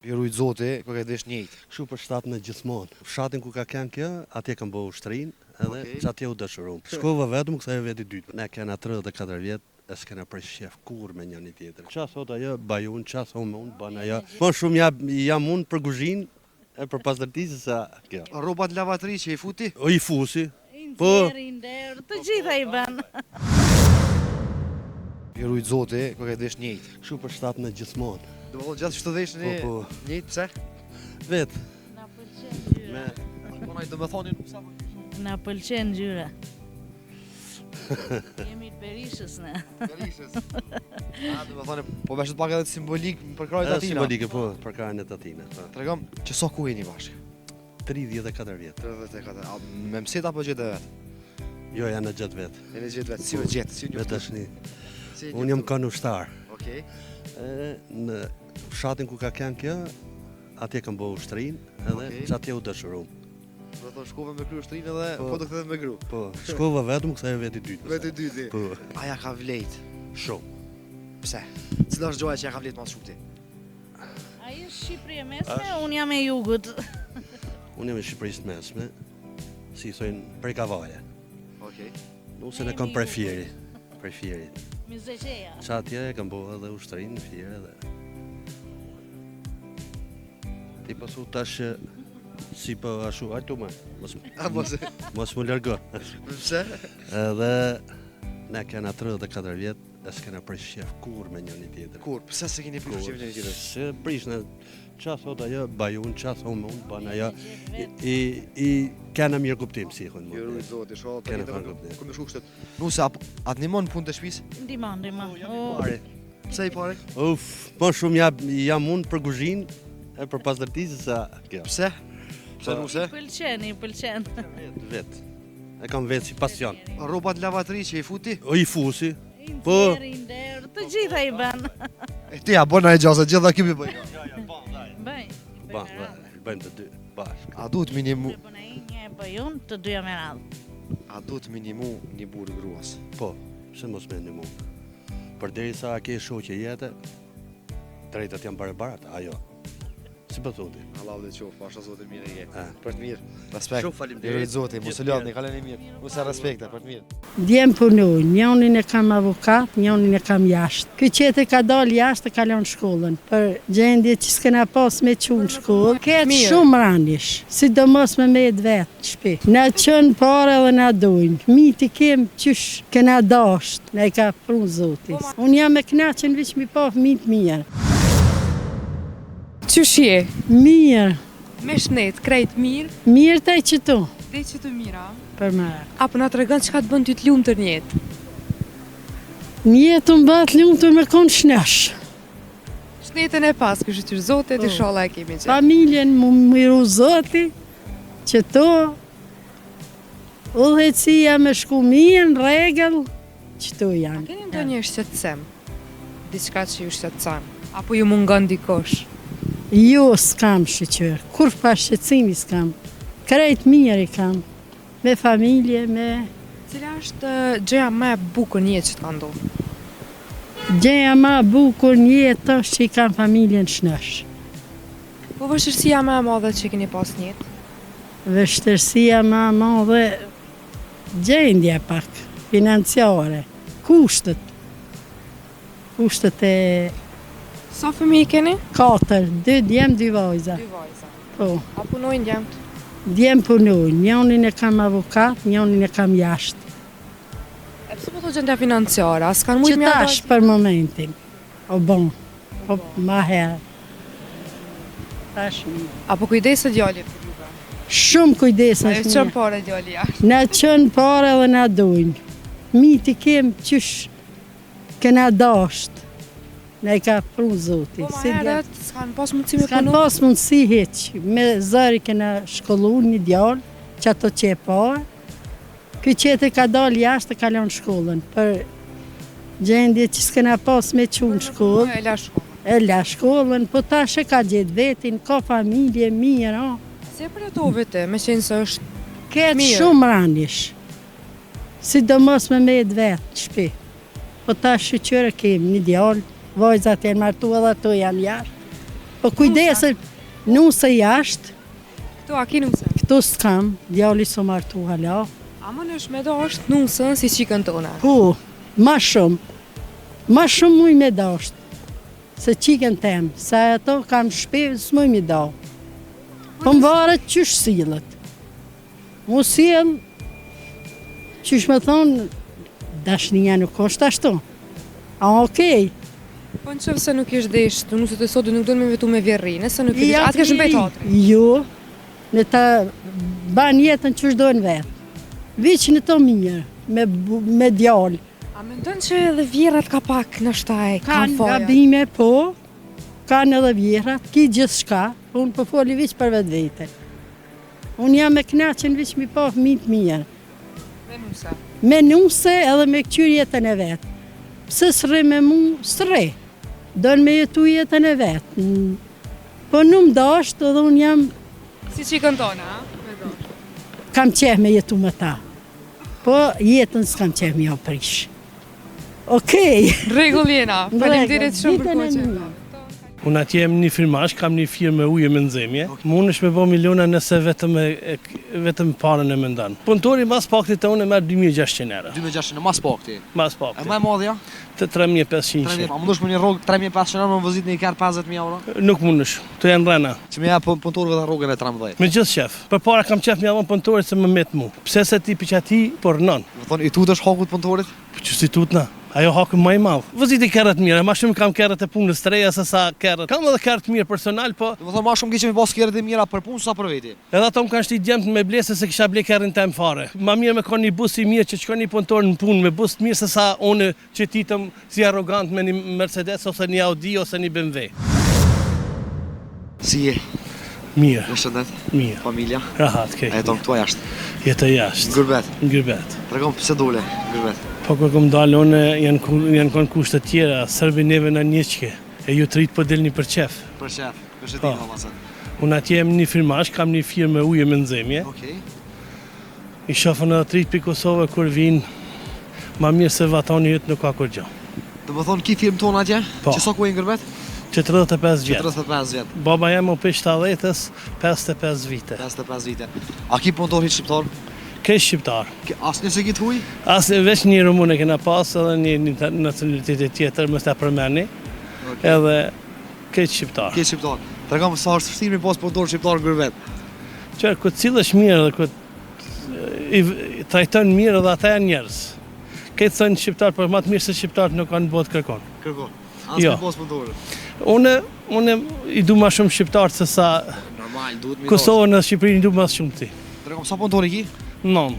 Pirujt zoti, ku ka desh njëjtë. Kështu për shtatën e gjithmonë. Fshatin ku ka kënë kjo, atje kam bëu ushtrin, edhe çatje u dëshirum. Shkova vetëm kësaj veti dytë. Ne kena 34 vjet, e s'kena prej shef kur me njëri tjetër. Qa sot ajo bajun, qa sot unë ban ajo. Po shumë jam unë për kuzhinë e për pastërtisë sa kjo. Rrobat lavatri që i futi? O i fusi. Po. Të gjitha i bën. Pirujt zoti, ku ka desh njëjtë. Kështu për shtatën e gjithmonë. Do të thotë gjatë çdo veshën e njëjtë, pse? Vet. Na pëlqen ngjyra. Punoj do të thonin nuk sa më. Na pëlqen ngjyra. Jemi të Berishës ne. Berishës. Do të thonë, po vesh të pak edhe simbolik për krajt atina. Simbolike po, për krajin e tatina. Tregom që sa ku jeni bashkë? 34 vjet. 34. A me mësit apo gjetë vet? Jo, janë gjatë vet. Jeni gjetë vet, si u gjetë, si Me tashni. Si Unë jam kanushtar. Okej. Në fshatin ku ka kënë kjo, atje kam bëu ushtrin, edhe çatje u dëshirum. Do të thonë shkova me kry ushtrinë edhe po do kthehet me gru. Po, shkova vetëm kësaj veti dytë. Veti dytë. Po, Aja ka vlejt. shumë. Pse? Cila është gjoja që ja ka vlejt më shumë ti? Ai është Shqipëri e mesme, unë jam e jugut. Unë jam e Shqipërisë të mesme, si thojnë prej Kavaje. Okej. Nuse ne kam prej Fieri. Prej Fierit. Mizeqeja. Çatje e kam bëu edhe ushtrin në Fier edhe. Ti pasu tash si po ashtu ajtu më. Mos më largo. Pse? Edhe ne kena 34 vjet, e s'kena prej shef kur me njëri tjetër. Kur? Pse se keni pirë që njëri tjetër? Se prishnë, qa sot ajo bajun, qa sot unë ban ajo, i kena mirë kuptim, si thonë. Pirujt zoti, shoh Kena thënë kuptim. Kur më shku kështu. Nuse atë ndihmon punë të shtëpisë? Ndihmon. Pare. Pse i pare? Uf, po shumë jam unë për kuzhinë e për pastërtisë sa kjo. Pse? Pse nuse? I pëlqen. Vet. E kam vetë si pasion. Rrobat lavatri që i futi? O i fusi. Po. Të gjitha i bën. E ti ja bëna e gjasa, gjitha kimi bëj. Bëj. Bëjmë të dy bashkë. A duhet minimu? Një e bëj unë, të dyja me radhë. A duhet minimu një burë gruas? Po, pse mos me një mu. Për deri sa a ke shoqe jetë, drejtat janë barabarat, ajo. Si po thonë ti? Allah dhe qof, pasha zote mirë e ke. Ah. Për të mirë. Respekt. Shumë faleminderit. Pirujt zoti, mos e lodhni, kaleni mirë. Mos e respekte, për të mirë. Djem punoj, njonin e kam avokat, njonin e kam jashtë. Ky qete ka dalë jashtë e kalon shkollën. Për gjendje që s'kena pas me qunë shkollë, ketë shumë ranish, sidomos me vetë shpi. Na qënë pare dhe na dojnë. Miti kem qysh kena dasht, na i ka prunë zoti. Unë jam e knaqen veç mi pa fëmijë të mirë. Qysh je? Mirë, Me shnet, krejt mirë, mirë taj që tu, dhe që të mira. për më. Apo na tregon çka të bën ty të lumtur në jetë. Njetë më bat lumtur me konë shnesh. Shnetën e pas, kështë që zotit, inshallah e kemi që. Familjen më miru zoti, që to, udhëhecia me shku mirë, në regël, që to janë. Keni ndonjë shqetësim? Diçka që ju shqetëson? Apo ju mungon dikosh? Jo, s'kam shqyqër, kur pa shqecimi s'kam. Krejt mirë i kam, me familje, me... Cila është gjëja më e bukur në jetë që të ka ndodhur? Gjeja ma bukur një jetë është që i kam familjen shnesh. Po vështirësia më e madhe që keni pas në jetë? Vështërsia ma madhe, gjendja pak, financiare, kushtet e Sa fëmijë keni? 4, 2 djem, 2 vajza. 2 vajza. Po, A punojnë djemtë? djem punoj, njonin e kam avokat, njonin e kam jashtë. E pse po të gjendja financiare? A s'kan Që mujtë mja tash për momentin, o bon, po ma herë. Tash mirë. Apo kujdeset djali për juve? Shumë kujdesën Ajo qënë pare djali jashtë. Na qënë pare dhe na dojnë. Miti kem qysh kena dasht. Na i ka prunë zoti. Po ma herët, s'kan pas mundësi me S'kan punu? pas mundësi heq. Me zëri kena shkollu një djallë, që ato që e parë. Ky qete ka dalë jashtë e kalon shkollën. Për gjendje që s'kena pas me qunë shkollë. E la shkollën. E la shkollën, po tash e ka gjetë vetin, ka familje mirë, Si e përjetove ti, me qenë se është Ketë mirë. shumë ranish, sidomos me vetë shpi. Po ta shqyqyre kemi një djallë, vajzat janë martu edhe ato janë jashtë. Po kujdese, nuse jashtë, Këtu a ki nuse? këtu s'kam, djali s'o martu hala. A më nësh me do është nusën si qikën tona? Po, ma shumë muj me dasht, se qiken tem, se ato kam shpe, s'muj me da. Po më varet qysh sillet. Mu sill, qysh me thonë, dashnia nuk është ashtu. A okej. Po në qëfë se nuk ish desh, të nusët e sotë nuk do në me vetu me vjerri, nëse nuk ish, atë kesh në bejt hatri. Jo, në ta ban jetën qysh dojnë vetë. Viq në to mirë, me djallë. A me ndonë që edhe vjerat ka pak në shtaj, kanë foja? Gabime, po, kanë edhe vjerat, ki gjithë shka, unë po foli viq për vetë vete. Unë jam me knaqen viq mi pa fëmijët mirë. Me nusa. Me nuse edhe me këqyr jetën e vetë. Pse s're me mu, s're. Dojnë me jetu jetën e vetë. Po në më dasht edhe unë jam, Si qikën tona, a? Me do. kam qeh me jetu me ta. Po jetën s'kam qeh me jo prish. Okej. Regull jena, faleminderit shumë për Ditën e koqe. mirë. Unë atje jem një firmash, kam një firmë me ujë me nxemje. Mund është me bo miliona nëse vetëm parën e mendan. Punëtori mas pakti të unë e merr 2600 euro. 2600 në mas pak ti. Mas E pakti. më e madhja? Të 3500. A mundosh me një rrogë 3500 euro më vëzit në i kërë 50.000 euro? Nuk mundësh, të janë rrena. Që me ja punëtorëve dhe rrogën e 13. Me gjithë shef. Përpara kam qef mjavon punëtorit se më met mu. Pse se ti piqati, por non. Më thonë, i tutesh hakut punëtorit? Që si tutna? Ajo hakë më i madh. Vëzit i kerët mirë, ma shumë kam kerët e punës të reja se sa kerët. Kam edhe kerët mirë personal, po Dhe më thonë, ma shumë që mi pas kjerët e mira për punë sa për veti. edhe ato më kanë shti djemët me blesë se kisha ble kerrin tem fare. Ma mirë me konë një bus i mirë që shkon një punëtor në punë me bus të mirë se sa unë që titëm si arrogant me një Mercedes ose një Audi ose një BMW. Si je? Mirë, Në shëndet? mirë. Familja? Rahat, E kej. jeton këtu jashtë? Jetë jashtë. Gërbet. Në Gërbet. Tregom pse dole, Gërbet. Po kur kom dalë unë janë konë kushte tjera, sërbi neve në njëqke. E ju të rritë po delni për qef. Për shef, për shetim Po. vëllazër. Unë atje jem një firmash, kam një firmë me ujë me nxemje. Okej. I shofën edhe 3 pi Kosovë kur vinë, ma mirë se vatoni jëtë nuk ka kur gjë. Dhe më thonë, ki firmë tonë atje? Po. Që sa ku e në Gërbet? 45 vjetë. 35 vjetë. Baba jem u për 70-ës, 55 vite. 55 vite. A ki punëtor hiç shqiptar? Kesh shqiptar. Asë një se ki të huj? Asë veç një rumunë e kena pas edhe një nacionalitet tjetër, mës të përmeni, edhe kesh shqiptar. Ki shqiptar. Tregom sa është vështirë mi pas punëtor shqiptar në Gërbet. Qërë, këtë cilësh mirë dhe këtë i trajton mirë dhe ata janë njerëz. Këtë thënë shqiptar, për ma të mirë se shqiptarët nuk kanë botë kërkon. Kërkon. Asë Jo. mi pas punëtorë. Unë i du ma shumë shqiptarët se sa Normal, duhet mi Kosovën dhe Shqipërinë i du ma shumë ti. Tregom sa punëtor i ki? Non.